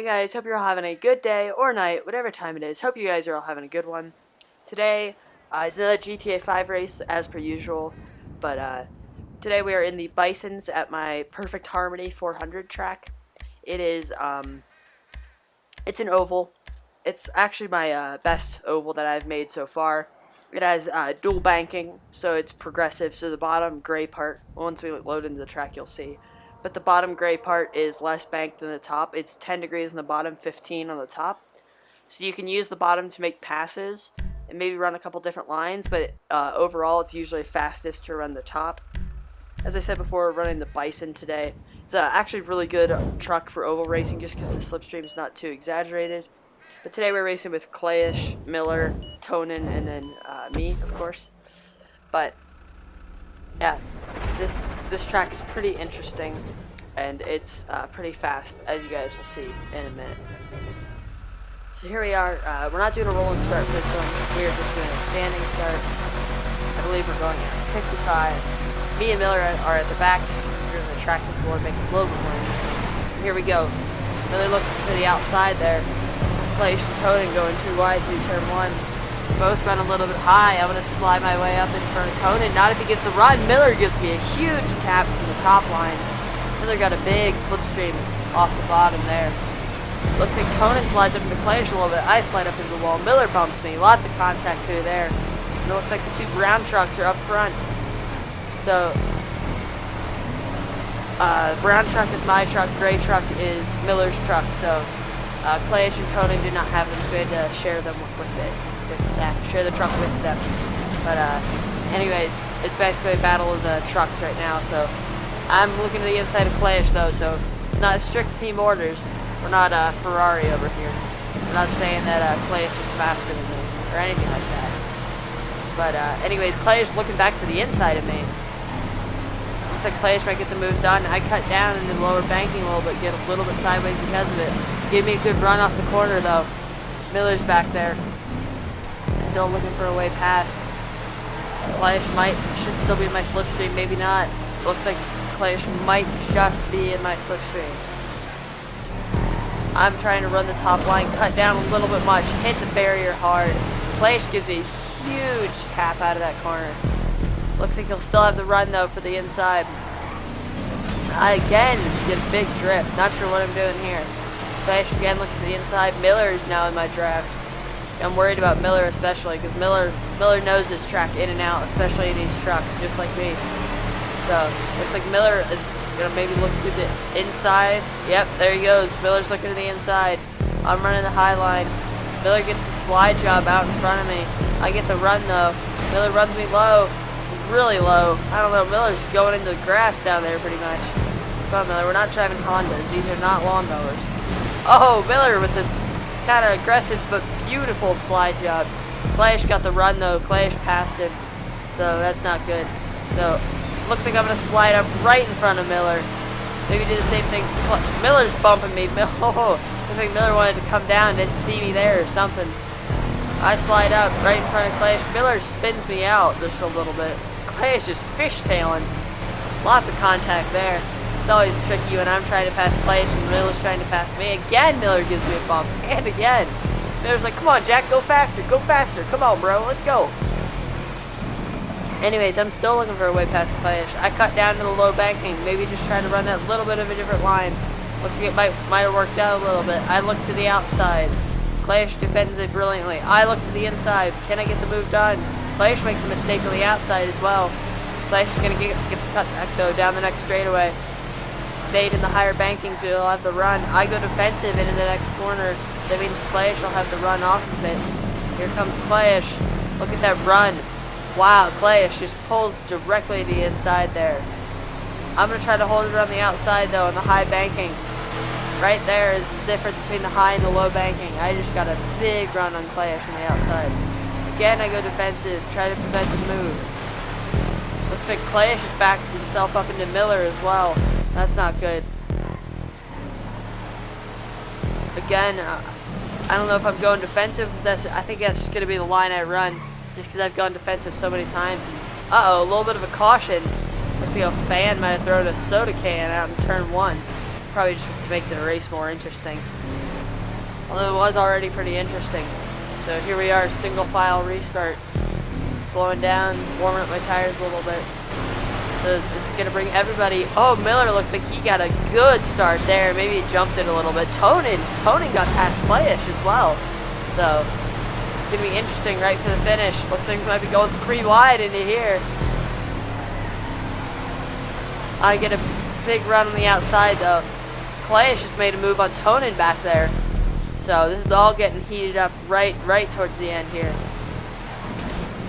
guys, hope you're all having a good day or night, whatever time it is. Hope you guys are all having a good one. Today is another GTA 5 race as per usual, but today we are in the Bisons at my Perfect Harmony 400 track. It is it's an oval. It's actually my best oval that I've made so far. It has dual banking, so it's progressive. So the bottom gray part, once we load into the track, you'll see. But the bottom gray part is less banked than the top. It's 10 degrees on the bottom, 15 on the top. So you can use the bottom to make passes and maybe run a couple different lines, but overall it's usually fastest to run the top. As I said before, we're running the Bison today. It's actually a really good truck for oval racing just because the slipstream is not too exaggerated. But today we're racing with Clayish, Miller, Tonin, and then me, of course. But yeah, this track is pretty interesting, and it's pretty fast, as you guys will see in a minute. So here we are. We're not doing a roll and start for this one. We're just doing a standing start. I believe we're going at 55. Me and Miller are at the back, just doing the track before, making it a little bit more interesting. So here we go. Miller looks to the outside there. Clayish and Tonin going too wide through turn 1. Both run a little bit high. I'm going to slide my way up in front of Tonin. Not if he gets the run. Miller gives me a huge tap from the top line. Miller got a big slipstream off the bottom there. Looks like Tonin slides up into Clayish a little bit. I slide up into the wall. Miller bumps me. Lots of contact through there. And it looks like the two brown trucks are up front. So, brown truck is my truck. Gray truck is Miller's truck. So, Clayish and Tonin do not have them, so we had to share them share the truck with them. But anyways, it's basically a battle of the trucks right now. So I'm looking to the inside of Clayish though, so it's not strict team orders. We're not Ferrari over here. I'm not saying that Clayish is faster than me or anything like that. But anyways, Clayish looking back to the inside of me. Looks like Clayish might get the move done. I cut down into the lower banking a little bit, get a little bit sideways because of it. Gave me a good run off the corner though. Miller's back there. Still looking for a way past. Clayish should still be in my slipstream, maybe not. Looks like Clayish might just be in my slipstream. I'm trying to run the top line, cut down a little bit much, hit the barrier hard. Clayish gives a huge tap out of that corner. Looks like he'll still have the run though for the inside. I again did a big drift. Not sure what I'm doing here. Clayish again looks to the inside. Miller is now in my draft. I'm worried about Miller especially because Miller knows this track in and out, especially in these trucks, just like me. So looks like Miller is gonna maybe look through the inside. Yep, there he goes. Miller's looking to the inside. I'm running the high line. Miller gets the slide job out in front of me. I get the run though. Miller runs me low, really low. I don't know. Miller's going into the grass down there pretty much. Come on, Miller. We're not driving Hondas. These are not lawnmowers. Oh, Miller with the kind of aggressive but beautiful slide job. Clayish got the run though. Clayish passed him, so that's not good. So looks like I'm gonna slide up right in front of Miller. Maybe do the same thing. Miller's bumping me. Oh, looks like Miller wanted to come down, didn't see me there or something. I slide up right in front of Clayish. Miller spins me out just a little bit. Clayish just fishtailing. Lots of contact there. It's always tricky when I'm trying to pass Clayish and Miller's trying to pass me. Again, Miller gives me a bump. And again. Miller's like, come on, Jack, go faster, go faster. Come on, bro, let's go. Anyways, I'm still looking for a way past Clayish. I cut down to the low banking. Maybe just try to run that little bit of a different line. Looks like it might have worked out a little bit. I look to the outside. Clayish defends it brilliantly. I look to the inside. Can I get the move done? Clayish makes a mistake on the outside as well. Clayish is going to get the cutback, though, down the next straightaway. Stayed in the higher banking, so he'll have the run. I go defensive into the next corner. That means Clayish will have the run off of it. Here comes Clayish. Look at that run. Wow, Clayish just pulls directly to the inside there. I'm going to try to hold it on the outside, though, in the high banking. Right there is the difference between the high and the low banking. I just got a big run on Clayish on the outside. Again, I go defensive, try to prevent the move. Looks like Clayish has backed himself up into Miller as well. That's not good. Again, I don't know if I'm going defensive. I think that's just going to be the line I run, just because I've gone defensive so many times. Uh-oh, a little bit of a caution. Looks like a fan might have thrown a soda can out in turn 1. Probably just to make the race more interesting. Although it was already pretty interesting. So here we are, single file restart. Slowing down, warming up my tires a little bit. So this is going to bring everybody... Oh, Miller looks like he got a good start there. Maybe he jumped it a little bit. Tonin got past Playish as well. So it's going to be interesting right for the finish. Looks like we might be going 3 wide into here. I get a big run on the outside though. Playish just made a move on Tonin back there. So this is all getting heated up right towards the end here.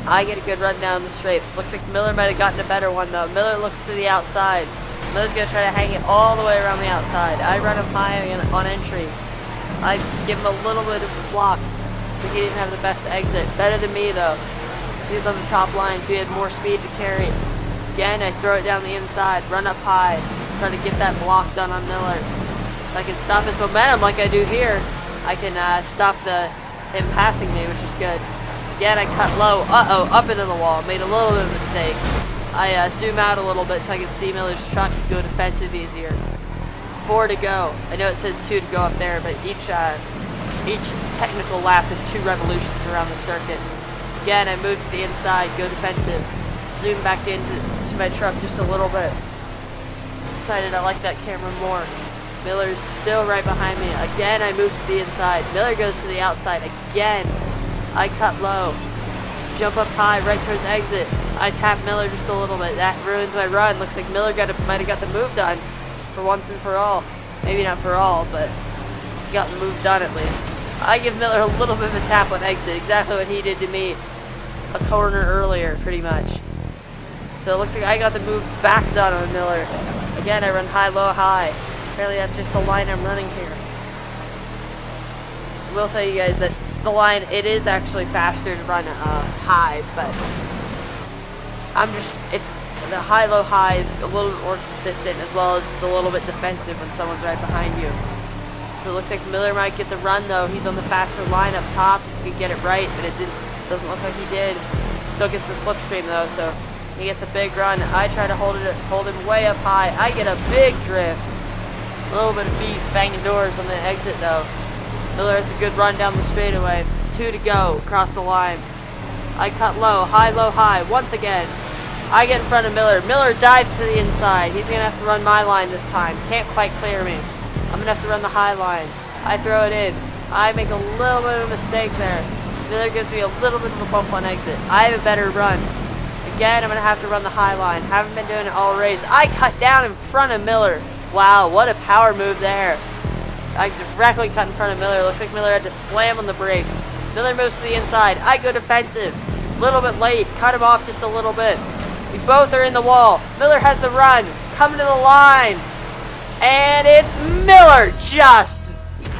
I get a good run down the straight. Looks like Miller might have gotten a better one though. Miller looks to the outside. Miller's going to try to hang it all the way around the outside. I run him high on entry. I give him a little bit of a block, so he didn't have the best exit. Better than me though. He was on the top line, so he had more speed to carry. Again, I throw it down the inside, run up high, try to get that block done on Miller. If I can stop his momentum like I do here, I can stop him passing me, which is good. Again, I cut low. Up into the wall. Made a little bit of a mistake. I zoom out a little bit so I can see Miller's truck go defensive easier. 4 to go. I know it says 2 to go up there, but each technical lap is 2 revolutions around the circuit. Again, I move to the inside, go defensive. Zoom back into my truck just a little bit. Decided I like that camera more. Miller's still right behind me. Again, I move to the inside. Miller goes to the outside again. I cut low. Jump up high, right towards exit. I tap Miller just a little bit. That ruins my run. Looks like Miller might have got the move done for once and for all. Maybe not for all, but he got the move done at least. I give Miller a little bit of a tap on exit. Exactly what he did to me a corner earlier, pretty much. So it looks like I got the move back done on Miller. Again, I run high, low, high. Apparently that's just the line I'm running here. I will tell you guys that the line, it is actually faster to run high, but the high, low, high is a little bit more consistent, as well as it's a little bit defensive when someone's right behind you. So it looks like Miller might get the run though. He's on the faster line up top. He could get it right, but doesn't look like he did. Still gets the slipstream though, so he gets a big run. I try to hold him way up high. I get a big drift. A little bit of beat banging doors on the exit though. Miller has a good run down the straightaway. 2 to go, across the line. I cut low, high, once again. I get in front of Miller. Miller dives to the inside. He's going to have to run my line this time. Can't quite clear me. I'm going to have to run the high line. I throw it in. I make a little bit of a mistake there. Miller gives me a little bit of a bump on exit. I have a better run. Again, I'm going to have to run the high line. Haven't been doing it all race. I cut down in front of Miller. Wow, what a power move there. I directly cut in front of Miller. Looks like Miller had to slam on the brakes. Miller moves to the inside. I go defensive. A little bit late. Cut him off just a little bit. We both are in the wall. Miller has the run. Coming to the line. And it's Miller just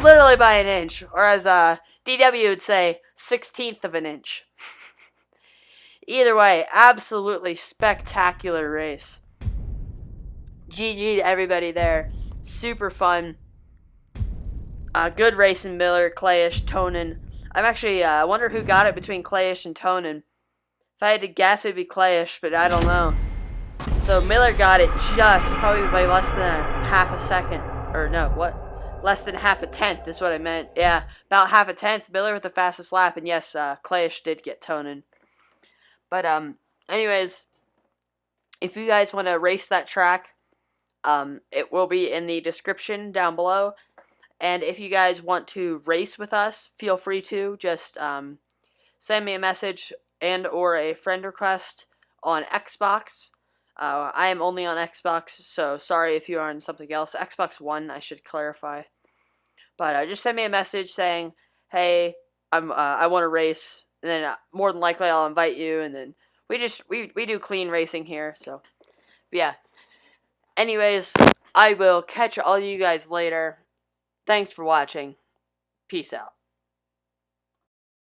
literally by an inch. Or as DW would say, 1/16 of an inch. Either way, absolutely spectacular race. GG to everybody there. Super fun. Good racing, Miller, Clayish, Tonin. I'm actually, I wonder who got it between Clayish and Tonin. If I had to guess, it would be Clayish, but I don't know. So Miller got it just probably by less than half a second. Or no, what? Less than half a tenth is what I meant. Yeah, about half a tenth. Miller with the fastest lap, and yes, Clayish did get Tonin. But anyways, if you guys want to race that track, it will be in the description down below. And if you guys want to race with us, feel free to just send me a message and or a friend request on Xbox. I am only on Xbox, so sorry if you are on something else. Xbox One, I should clarify. But just send me a message saying, hey, I want to race, and then more than likely I'll invite you, and then we do clean racing here. So but yeah. Anyways, I will catch all you guys later. Thanks for watching. Peace out.